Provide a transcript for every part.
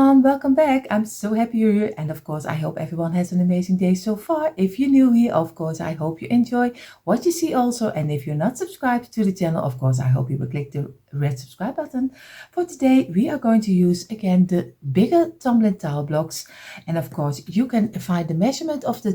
everyone, welcome back. I'm so happy you're here, and of course I hope everyone has an amazing day so far. If you're new here, of course I hope you enjoy what you see also, and if you're not subscribed to the channel, of course I hope you will click the red subscribe button. For today we are going to use again the bigger tumbling towel blocks, and of course you can find the measurement of the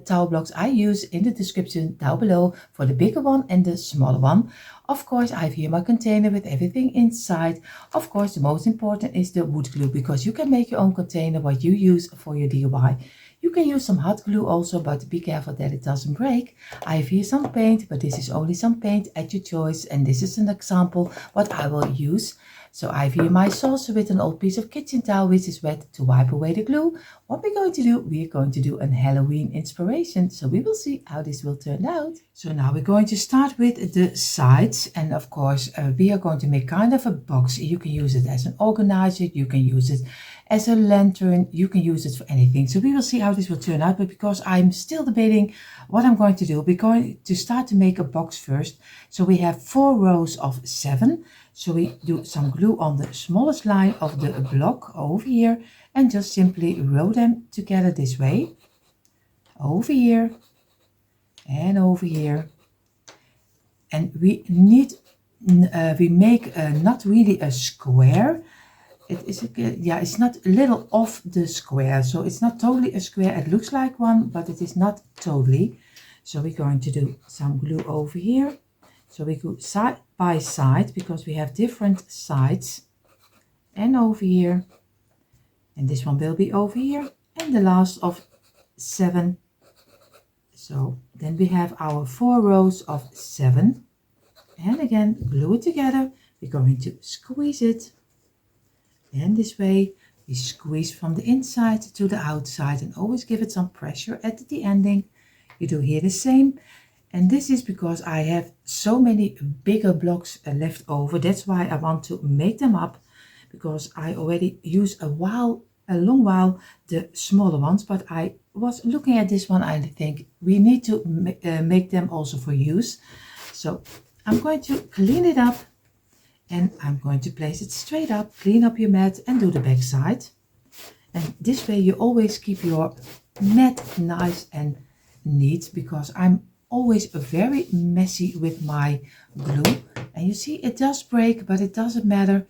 towel blocks I use in the description down below for the bigger one and the smaller one. Of course, I have here my container with everything inside. Of course, the most important is the wood glue, because you can make your own container what you use for your DIY. You can use some hot glue also, but be careful that it doesn't break. I have here some paint, but this is only some paint at your choice, and this is an example what I will use. So I have here my saucer with an old piece of kitchen towel which is wet to wipe away the glue. What we're going to do, we're going to do a Halloween inspiration, so we will see how this will turn out. So now we're going to start with the sides, and of course we are going to make kind of a box. You can use it as an organizer, you can use it as a lantern, you can use it for anything. So we will see how this will turn out, but because I'm still debating what I'm going to do, we're going to start to make a box first. So we have 4 rows of 7. So we do some glue on the smallest line of the block over here and just simply roll them together this way, over here and over here. And we need, we make not really a square. It is, it's not a little off the square. So it's not totally a square. It looks like one, but it is not totally. So we're going to do some glue over here. So we go side by side because we have different sides, and over here, and this one will be over here, and the last of 7. So then we have our 4 rows of 7, and again glue it together. We're going to squeeze it, and this way we squeeze from the inside to the outside, and always give it some pressure at the ending. You do here the same. And this is because I have so many bigger blocks left over. That's why I want to make them up, because I already used a long while the smaller ones, but I was looking at this one. I think we need to make them also for use. So I'm going to clean it up, and I'm going to place it straight up, clean up your mat and do the back side. And this way you always keep your mat nice and neat, because I'm always very messy with my glue, and you see it does break, but it doesn't matter.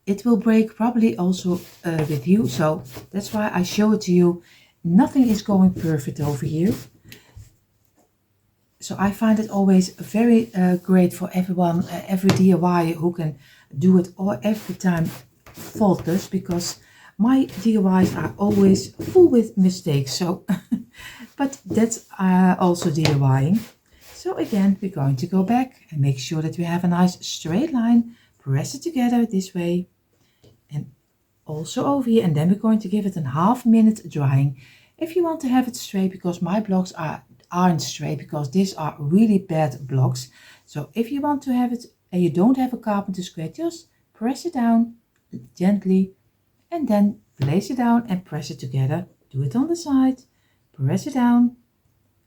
It will break probably also with you, so that's why I show it to you. Nothing is going perfect over here, so I find it always very great for everyone, every DIY who can do it or every time faultless, because my DIYs are always full with mistakes. So but that's also DIYing. So again, we're going to go back and make sure that we have a nice straight line, press it together this way, and also over here, and then we're going to give it a ½ minute drying. If you want to have it straight, because my blocks aren't straight, because these are really bad blocks. So if you want to have it and you don't have a carpenter square, just press it down gently, and then place it down and press it together. Do it on the side. Press it down,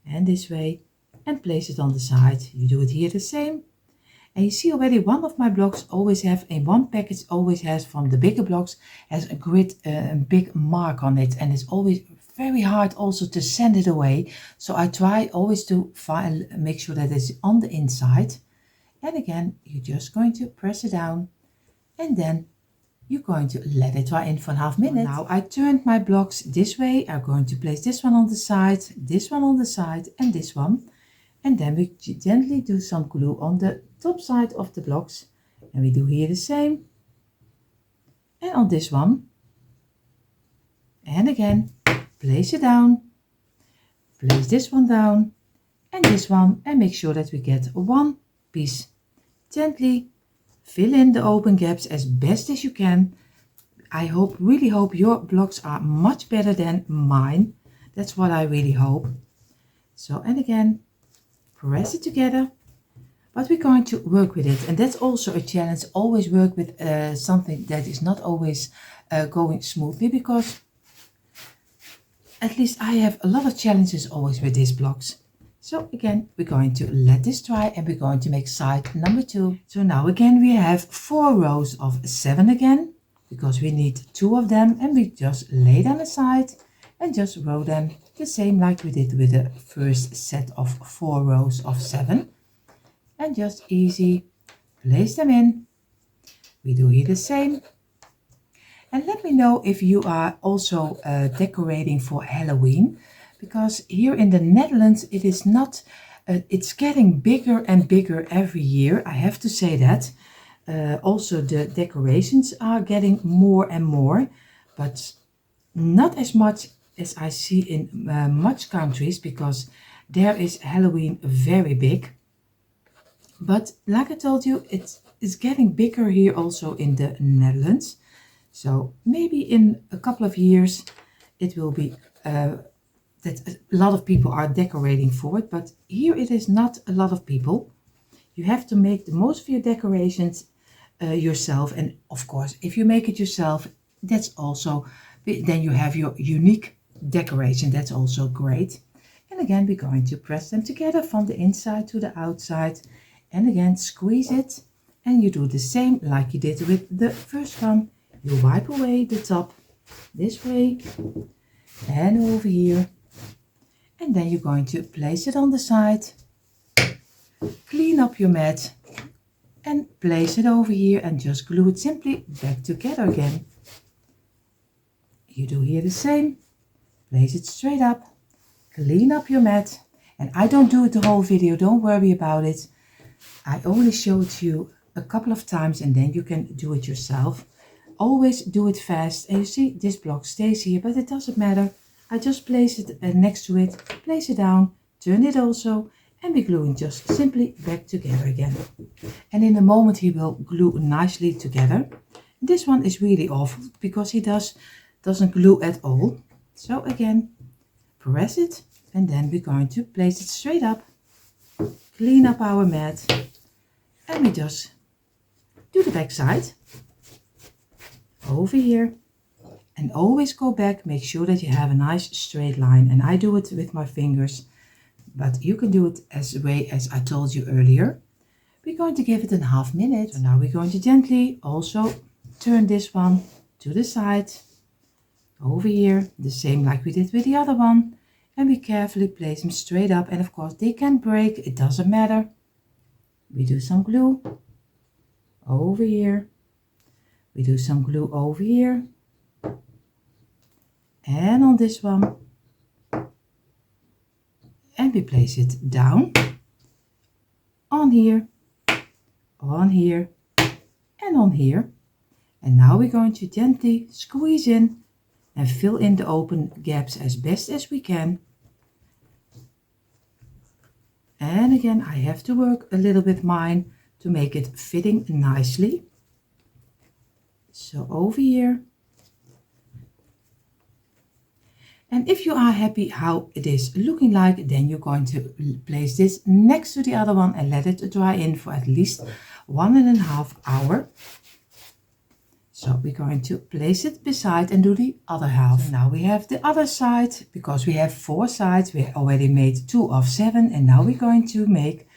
and this way, and place it on the side. You do it here the same. And you see already one of my blocks always have, in one package always has, from the bigger blocks, has a grid, big mark on it, and it's always very hard also to send it away. So I try always to make sure that it's on the inside. And again, you're just going to press it down, and then you're going to let it dry in for ½ minute. Now I turned my blocks this way. I'm going to place this one on the side, this one on the side, and this one. And then we gently do some glue on the top side of the blocks. And we do here the same. And on this one. And again, place it down. Place this one down. And this one. And make sure that we get one piece. Gently fill in the open gaps as best as you can. I really hope your blocks are much better than mine. That's what I really hope. So, and again, press it together. But we're going to work with it. And that's also a challenge. Always work with something that is not always going smoothly, because at least I have a lot of challenges always with these blocks. So again, we're going to let this dry, and we're going to make side number 2. So now again we have 4 rows of 7 again. because we need 2 of them, and we just lay them aside and just row them the same like we did with the first set of 4 rows of 7, and just easy place them in. We do here the same. And let me know if you are also decorating for Halloween, because here in the Netherlands it is not, it's getting bigger and bigger every year, I have to say that. Also the decorations are getting more and more, but not as much as I see in much countries, because there is Halloween very big. But like I told you, it's getting bigger here also in the Netherlands. So maybe in a couple of years it will be that a lot of people are decorating for it, but here it is not a lot of people. You have to make the most of your decorations yourself, and of course if you make it yourself, that's also, then you have your unique decoration, that's also great. And again, we're going to press them together from the inside to the outside, and again squeeze it, and you do the same like you did with the first one. You wipe away the top this way and over here, and then you're going to place it on the side, clean up your mat and place it over here, and just glue it simply back together again. You do here the same, place it straight up, clean up your mat, and I don't do it the whole video, don't worry about it. I only showed you a couple of times, and then you can do it yourself. Always do it fast. And you see this block stays here, but it doesn't matter. I just place it next to it, place it down, turn it also, and we're gluing just simply back together again. And in a moment he will glue nicely together. This one is really awful because he doesn't glue at all. So again, press it, and then we're going to place it straight up, clean up our mat, and we just do the back side over here, and always go back. Make sure that you have a nice straight line, and I do it with my fingers, but you can do it as way as I told you earlier. We're going to give it a half minute. So now we're going to gently also turn this one to the side over here, the same like we did with the other one, and we carefully place them straight up. And of course they can break, it doesn't matter. We do some glue over here, we do some glue over here, and on this one, and we place it down on here, and on here. And now we're going to gently squeeze in and fill in the open gaps as best as we can. And again, I have to work a little bit mine to make it fitting nicely. So over here. And if you are happy how it is looking like, then you're going to place this next to the other one and let it dry in for at least 1.5 hours. So we're going to place it beside and do the other half. So now we have the other side, because we have 4 sides. We already made 2 of 7, and now we're going to make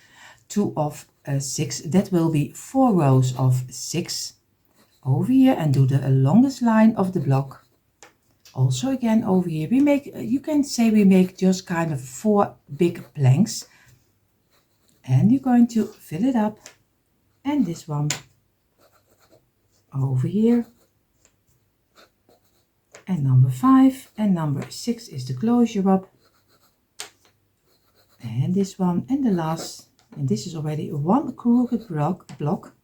2 of 6. That will be 4 rows of 6 over here, and do the longest line of the block. Also again over here, we make, you can say we make just kind of 4 big planks, and you're going to fill it up, and this one over here, and number 5 and number 6 is the closure up, and this one, and the last, and this is already 1 crooked block.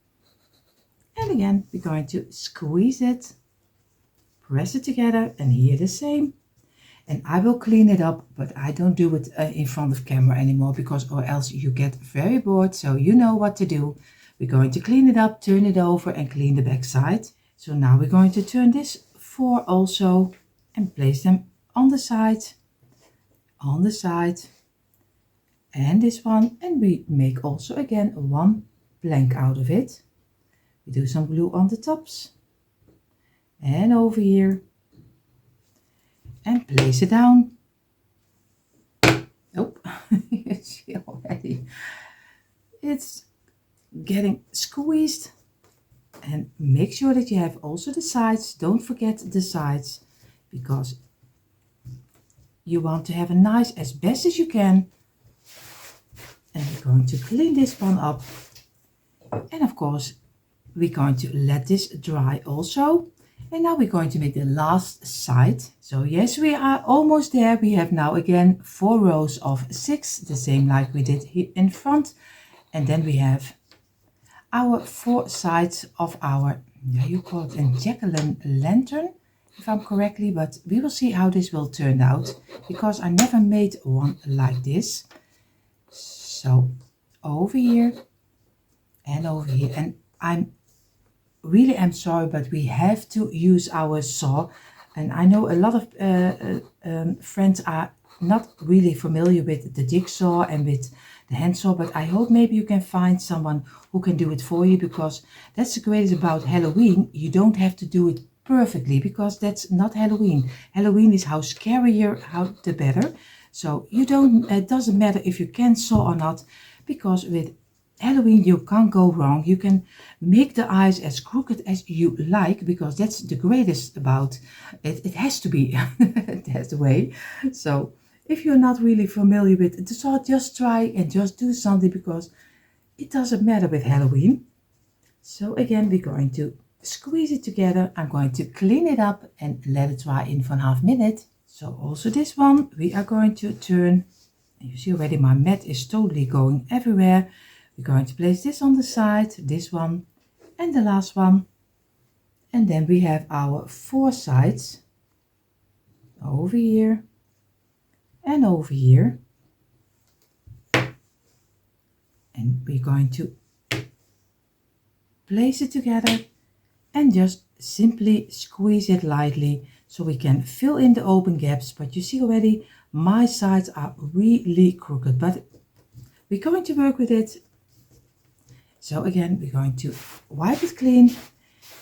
And again, we're going to squeeze it, press it together, and here the same. And I will clean it up, but I don't do it in front of camera anymore, because or else you get very bored. So you know what to do. We're going to clean it up, turn it over, and clean the back side. So now we're going to turn this 4 also and place them on the side, and this one, and we make also again 1 plank out of it. We do some glue on the tops and over here, and place it down. Oh, it's already, it's getting squeezed. and make sure that you have also the sides. Don't forget the sides, because you want to have a nice as best as you can. And we're going to clean this one up, and of course we're going to let this dry also. And now we're going to make the last side. So yes, we are almost there. We have now again 4 rows of 6, the same like we did here in front. And then we have our 4 sides of our, you call it a jack-o'-lantern, if I'm correctly, but we will see how this will turn out, because I never made one like this. So over here and over here, and I'm sorry, but we have to use our saw. And I know a lot of friends are not really familiar with the jigsaw and with the handsaw, but I hope maybe you can find someone who can do it for you, because that's the greatest about Halloween. You don't have to do it perfectly, because that's not Halloween. Halloween is how scarier, how the better. So you don't, it doesn't matter if you can saw or not, because with Halloween you can't go wrong. You can make the eyes as crooked as you like, because that's the greatest about it. It has to be. That's the way. So if you're not really familiar with the saw, just try and just do something, because it doesn't matter with Halloween. So again, we're going to squeeze it together. I'm going to clean it up and let it dry in for ½ minute. So also this one we are going to turn. You see already my mat is totally going everywhere. We're going to place this on the side, this one, and the last one. And then we have our 4 sides over here and over here. And we're going to place it together and just simply squeeze it lightly, so we can fill in the open gaps. But you see already my sides are really crooked, but we're going to work with it. So again, we're going to wipe it clean,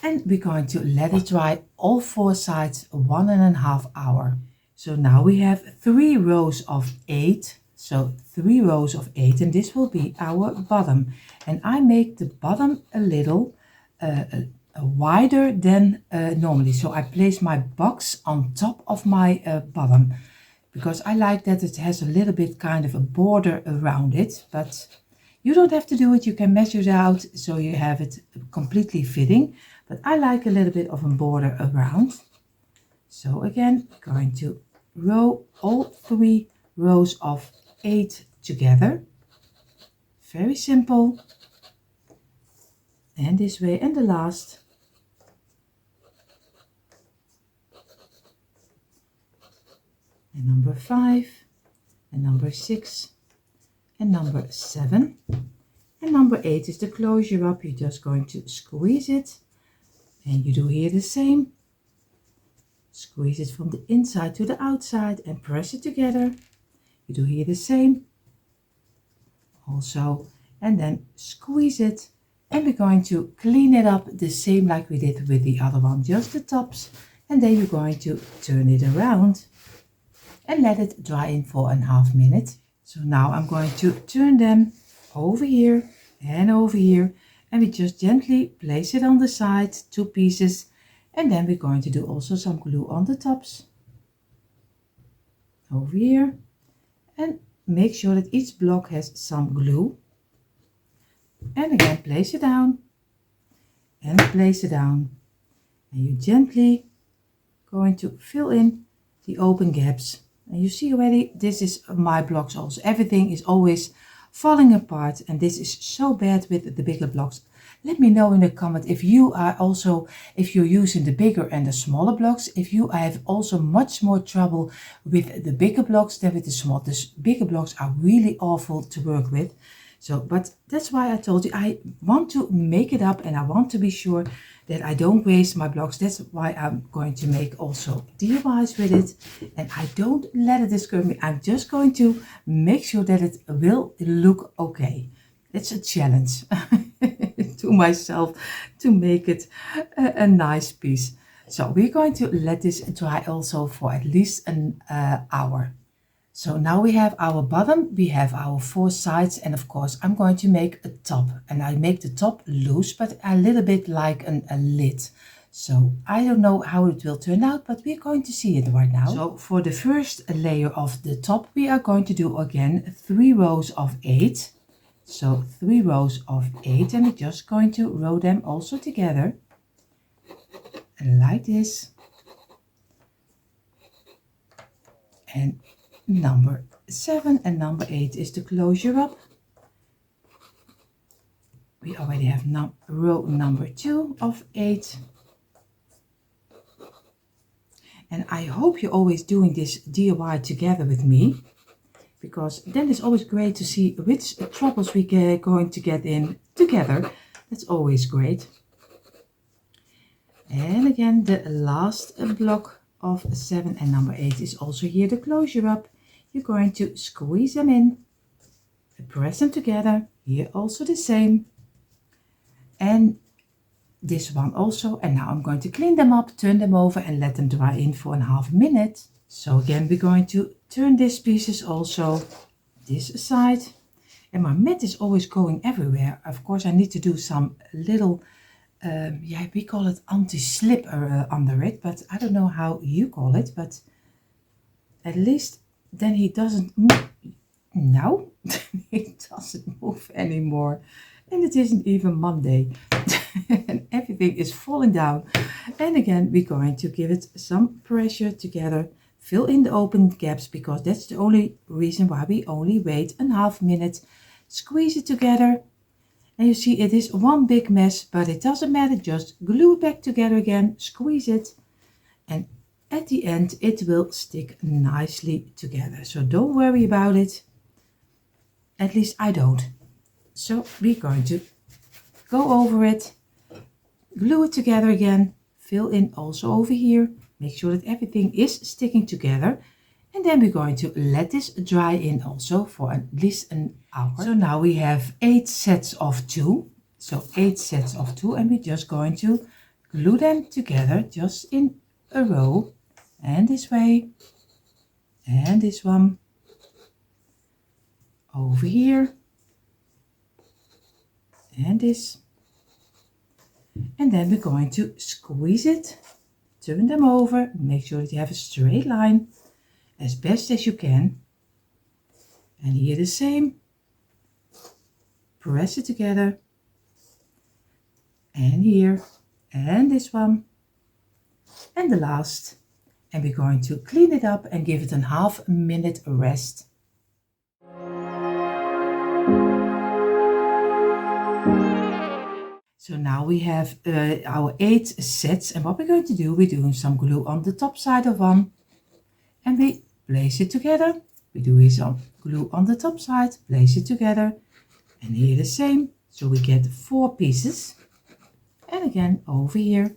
and we're going to let it dry all 4 sides 1.5 hours. So now we have 3 rows of 8. So 3 rows of 8, and this will be our bottom. And I make the bottom a little wider than normally. So I place my box on top of my bottom, because I like that it has a little bit kind of a border around it. But you don't have to do it. You can measure it out so you have it completely fitting. But I like a little bit of a border around. So again, I'm going to row all 3 rows of 8 together. Very simple. And this way, and the last. And number 5, and number 6, and number 7, and number 8 is the closure up. You're just going to squeeze it, and you do here the same. Squeeze it from the inside to the outside and press it together. You do here the same also, and then squeeze it. And we're going to clean it up the same like we did with the other one, just the tops. And then you're going to turn it around and let it dry in for ½ minute. So now I'm going to turn them over here and over here, and we just gently place it on the side, 2 pieces. And then we're going to do also some glue on the tops over here, and make sure that each block has some glue. And again, place it down and place it down, and you gently going to fill in the open gaps. And you see already, this is my blocks also. Everything is always falling apart, and this is so bad with the bigger blocks. Let me know in the comment if you are also, if you're using the bigger and the smaller blocks, if you have also much more trouble with the bigger blocks than with the small. The bigger blocks are really awful to work with. So, but that's why I told you I want to make it up, and I want to be sure that I don't waste my blocks. That's why I'm going to make also DIYs with it, and I don't let it discourage me. I'm just going to make sure that it will look okay. It's a challenge to myself to make it a nice piece. So we're going to let this dry also for at least an hour. So now we have our bottom, we have our 4 sides, and of course I'm going to make a top, and I make the top loose but a little bit like a lid. So I don't know how it will turn out, but we're going to see it right now. So for the first layer of the top, we are going to do again 3 rows of 8. So 3 rows of 8, and we're just going to row them also together like this. And number 7 and number 8 is the closure up. We already have row number 2 of 8. And I hope you're always doing this DIY together with me, because then it's always great to see which troubles we are going to get in together. That's always great. And again, the last block of 7 and number 8 is also here the closure up. You're going to squeeze them in, press them together. Here also the same. And this one also. And now I'm going to clean them up, turn them over and let them dry in for a half minute. So again, we're going to turn these pieces also this side. And my mat is always going everywhere. Of course, I need to do some little, yeah, we call it anti-slip under it, but I don't know how you call it, but at least then he doesn't move. No, he doesn't move anymore. And it isn't even Monday. And everything is falling down. And again, we're going to give it some pressure together. Fill in the open gaps, because that's the only reason why we only wait a half minute. Squeeze it together. And you see it is one big mess, but it doesn't matter. Just glue it back together again. Squeeze it. And at the end, it will stick nicely together. So don't worry about it. At least I don't. So we're going to go over it, glue it together again, fill in also over here, make sure that everything is sticking together, and then we're going to let this dry in also for at least an hour. So now we have 8 sets of 2, so 8 sets of 2, and we're just going to glue them together just in a row, and this way, and this one over here, and this, and then we're going to squeeze it, turn them over, make sure that you have a straight line as best as you can, and here the same, press it together, and here, and this one, and the last, and we're going to clean it up and give it a half minute rest. So now we have our 8 sets, and what we're going to do, we're doing some glue on the top side of one, and we place it together. We do here some glue on the top side, place it together, and here the same. So we get 4 pieces, and again over here,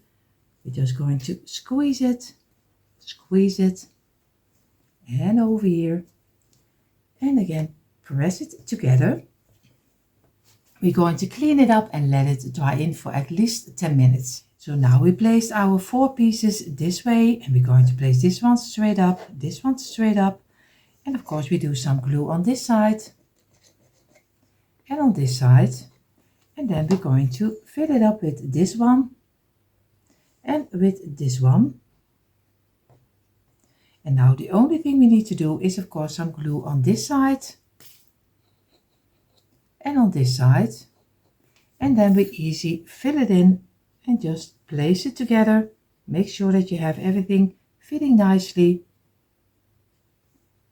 we're just going to squeeze it, and over here, and again press it together. We're going to clean it up and let it dry in for at least 10 minutes. So now we placed our 4 pieces this way, and we're going to place this one straight up, this one straight up, and of course we do some glue on this side and on this side, and then we're going to fill it up with this one and with this one. And now the only thing we need to do is of course some glue on this side and on this side, and then we easy fill it in and just place it together. Make sure that you have everything fitting nicely,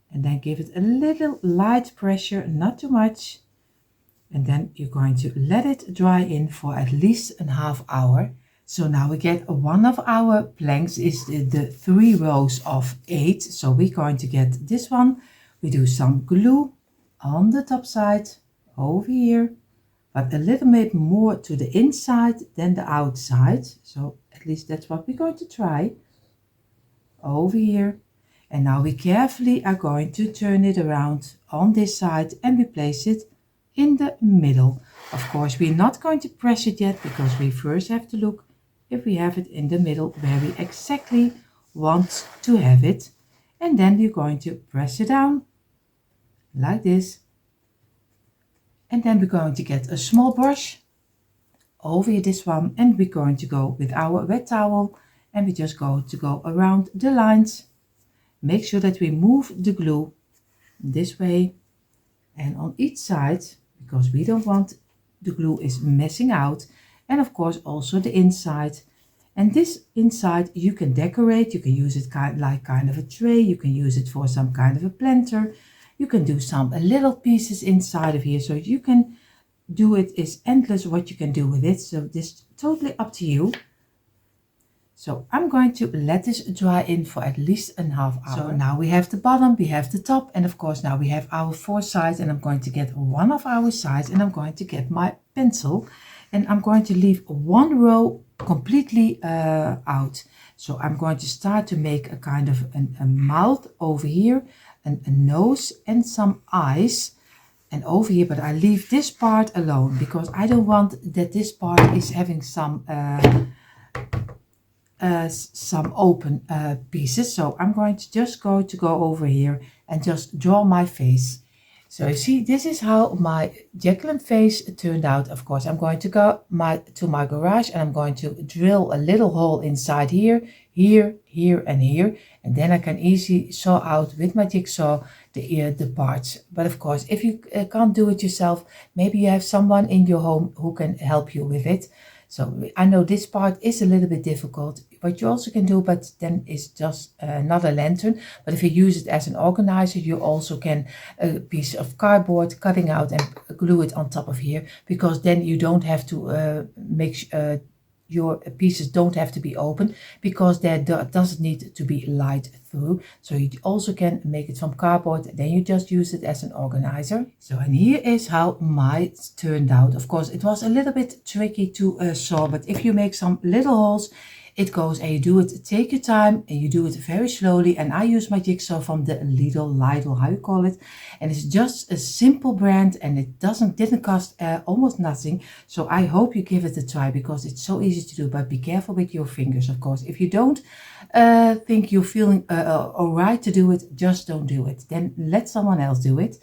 and then give it a little light pressure, not too much, and then you're going to let it dry in for at least a half hour. So now we get one of our planks is the 3 rows of 8, so we're going to get this one. We do some glue on the top side over here, but a little bit more to the inside than the outside, so at least that's what we're going to try over here. And now we carefully are going to turn it around on this side, and we place it in the middle. Of course we're not going to press it yet, because we first have to look if we have it in the middle where we exactly want to have it, and then we're going to press it down like this. And then we're going to get a small brush over here, this one, and we're going to go with our wet towel and we just go around the lines. Make sure that we move the glue this way and on each side, because we don't want the glue is messing out, and of course also the inside. And this inside you can decorate, you can use it kind of a tray, you can use it for some kind of a planter, you can do some little pieces inside of here, so you can do it. Is endless what you can do with it, so this totally up to you. So I'm going to let this dry in for at least a half hour. So now we have the bottom, we have the top, and of course now we have our 4 sides, and I'm going to get one of our sides and I'm going to get my pencil and I'm going to leave one row completely out. So I'm going to start to make a kind of a mouth over here, and a nose and some eyes and over here, but I leave this part alone because I don't want that this part is having some open pieces. So I'm going to just go over here and just draw my face. So you see, this is how my Jacqueline face turned out. Of course, I'm going to go to my garage and I'm going to drill a little hole inside here, here, here, and here. And then I can easily saw out with my jigsaw the parts. But of course, if you can't do it yourself, maybe you have someone in your home who can help you with it. So I know this part is a little bit difficult, but you also can do, but then it's just not a lantern. But if you use it as an organizer, you also can a piece of cardboard cutting out and glue it on top of here, because then you don't have to your pieces don't have to be open, because there doesn't need to be light through. So you also can make it from cardboard, then you just use it as an organizer. So, and here is how mine turned out. Of course, it was a little bit tricky to saw, but if you make some little holes, it goes, and you do it, take your time and you do it very slowly. And I use my jigsaw from the Lidl, how you call it, and it's just a simple brand, and it didn't cost almost nothing. So I hope you give it a try, because it's so easy to do, but be careful with your fingers. Of course, if you don't think you're feeling all right to do it, just don't do it, then let someone else do it.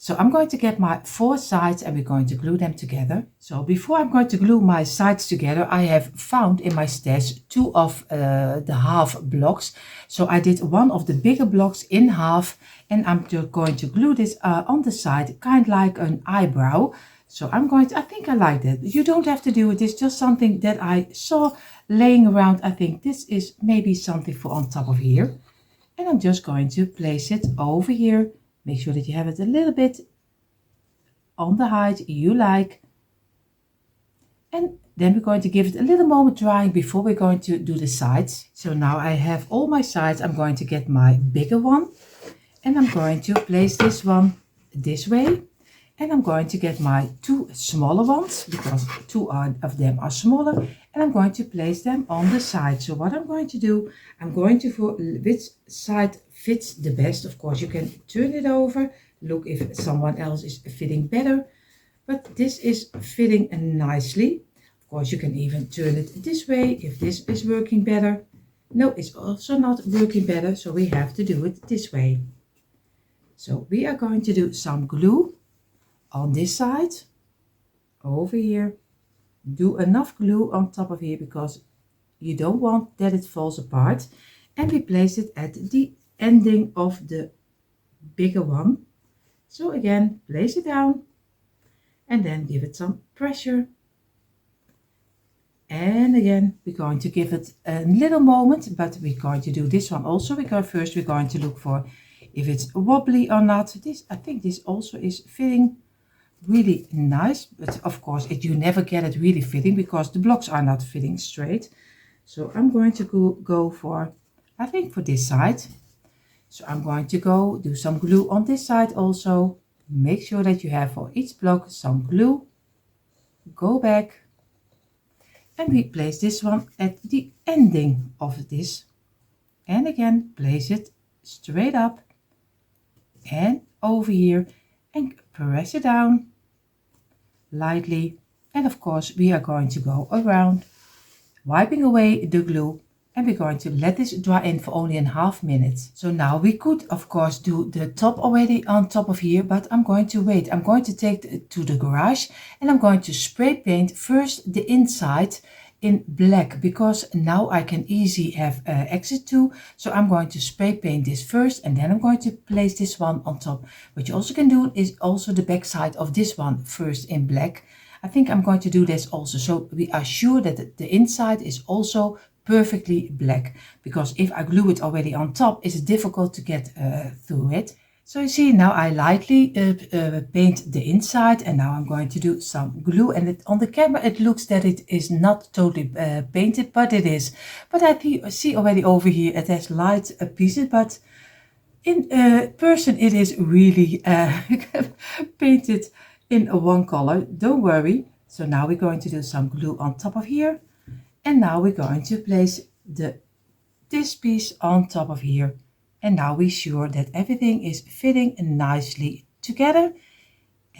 So I'm going to get my 4 sides and we're going to glue them together. So before I'm going to glue my sides together, I have found in my stash 2 of the half blocks. So I did one of the bigger blocks in half, and I'm just going to glue this on the side, kind of like an eyebrow. So I think I like that. You don't have to do it. It's just something that I saw laying around. I think this is maybe something for on top of here. And I'm just going to place it over here. Make sure that you have it a little bit on the height you like. And then we're going to give it a little moment drying before we're going to do the sides. So now I have all my sides. I'm going to get my bigger one. And I'm going to place this one this way. And I'm going to get my 2 smaller ones, because 2 of them are smaller. And I'm going to place them on the side. So what I'm going to do, I'm going to, for which side fits the best. Of course, you can turn it over, look if someone else is fitting better. But this is fitting nicely. Of course, you can even turn it this way if this is working better. No, it's also not working better, so we have to do it this way. So we are going to do some glue on this side, over here. Do enough glue on top of here, because you don't want that it falls apart. And we place it at the ending of the bigger one. So again, place it down and then give it some pressure. And again, we're going to give it a little moment, but we're going to do this one also. First we're going to look for if it's wobbly or not. I think this also is fitting really nice, but of course you never get it really fitting, because the blocks are not fitting straight. So I'm going to go for, I think, for this side. So I'm going to go do some glue on this side also. Make sure that you have for each block some glue. Go back and we place this one at the ending of this, and again place it straight up and over here and press it down lightly. And of course we are going to go around, wiping away the glue And we're going to let this dry in for only a half minute. So now we could of course do the top already on top of here, but I'm going to wait. I'm going to take it to the garage and I'm going to spray paint first the inside in black, because now I can easily have exit to. So I'm going to spray paint this first and then I'm going to place this one on top. What you also can do is also the back side of this one first in black. I think I'm going to do this also, so we are sure that the inside is also perfectly black, because if I glue it already on top, it's difficult to get through it. So you see now I lightly paint the inside, and now I'm going to do some glue, and on the camera it looks that it is not totally painted, but it is. But I see already over here it has light pieces, but in person it is really painted in one color. Don't worry. So now we're going to do some glue on top of here, and now we're going to place this piece on top of here. And now we're sure that everything is fitting nicely together.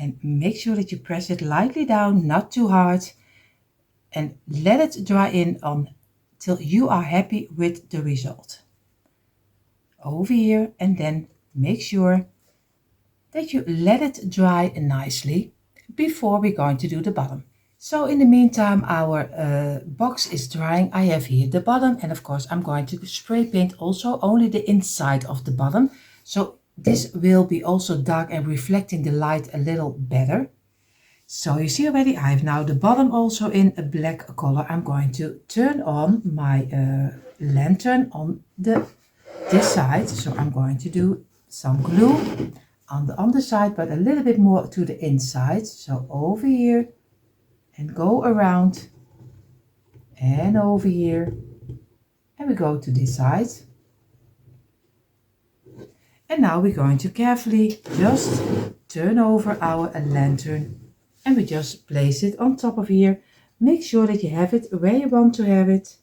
And make sure that you press it lightly down, not too hard. And let it dry in until you are happy with the result. Over here, and then make sure that you let it dry nicely before we're going to do the bottom. So in the meantime, our box is drying. I have here the bottom, and of course I'm going to spray paint also only the inside of the bottom. So this will be also dark and reflecting the light a little better. So you see already, I have now the bottom also in a black color. I'm going to turn on my lantern on this side. So I'm going to do some glue on the underside, but a little bit more to the inside. So over here, and go around and over here, and we go to this side. And now we're going to carefully just turn over our lantern, and we just place it on top of here. Make sure that you have it where you want to have it.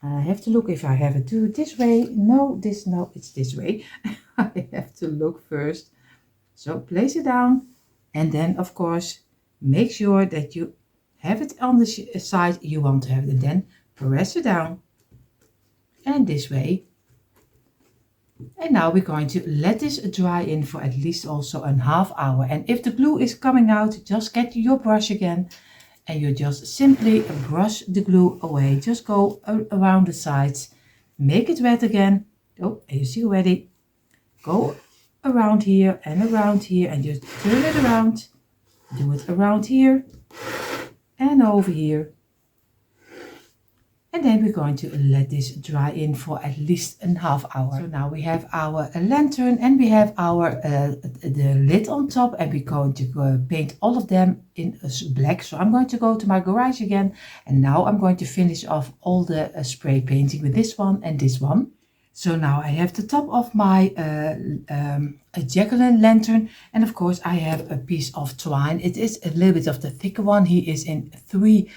I have to look if I have it to this way. No, it's this way. I have to look first. So place it down, and then of course make sure that you have it on the side you want to have it, and then press it down, and this way. And now we're going to let this dry in for at least also a half hour. And if the glue is coming out, just get your brush again, and you just simply brush the glue away. Just go around the sides, make it wet again. Oh, and you see already, go around here, and just turn it around. Do it around here and over here. And then we're going to let this dry in for at least a half hour. So now we have our lantern, and we have our the lid on top, and we're going to paint all of them in black. So I'm going to go to my garage again, and now I'm going to finish off all the spray painting with this one and this one. So now I have the top of my jack-o'-lantern, and of course I have a piece of twine. It is a little bit of the thicker one. He is in 3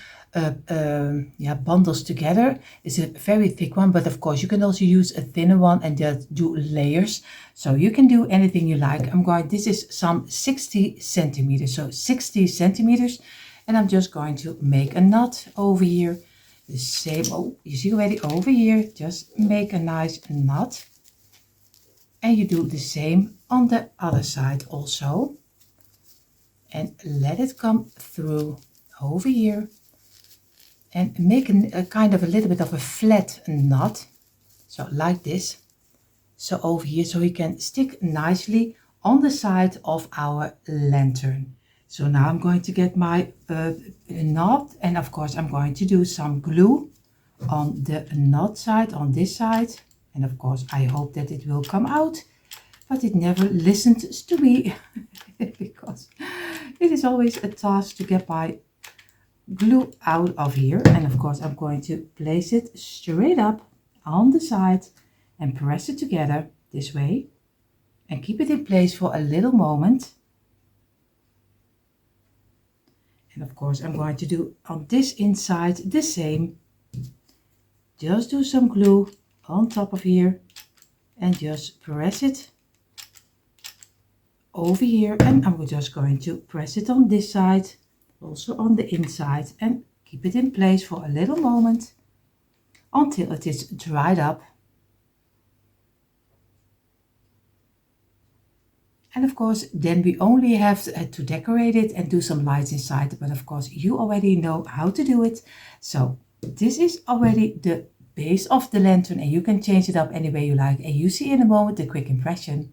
bundles together. It's a very thick one, but of course you can also use a thinner one and just do layers. So you can do anything you like. This is some 60 centimeters, so 60 centimeters, and I'm just going to make a knot over here. The same, oh, you see already over here, just make a nice knot, and you do the same on the other side also, and let it come through over here, and make a kind of a little bit of a flat knot, so like this. So over here, so he can stick nicely on the side of our lantern. So now I'm going to get my knot, and of course I'm going to do some glue on the knot side, on this side. And of course I hope that it will come out, but it never listens to me because it is always a task to get my glue out of here. And of course I'm going to place it straight up on the side and press it together this way and keep it in place for a little moment. And of course I'm going to do on this inside the same. Just do some glue on top of here and just press it over here, and I'm just going to press it on this side, also on the inside, and keep it in place for a little moment. until it is dried up. And of course, then we only have to decorate it and do some lights inside. But of course, you already know how to do it. So this is already the base of the lantern, and you can change it up any way you like. And you see in a moment the quick impression.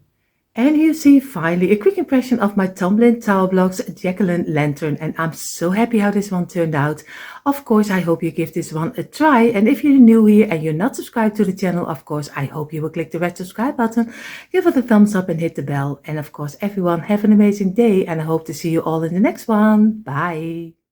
And you see finally a quick impression of my Tumbling Tower Blocks Jacqueline lantern, and I'm so happy how this one turned out. Of course, I hope you give this one a try, and if you're new here and you're not subscribed to the channel, of course, I hope you will click the red subscribe button, give it a thumbs up and hit the bell. And of course, everyone have an amazing day, and I hope to see you all in the next one. Bye!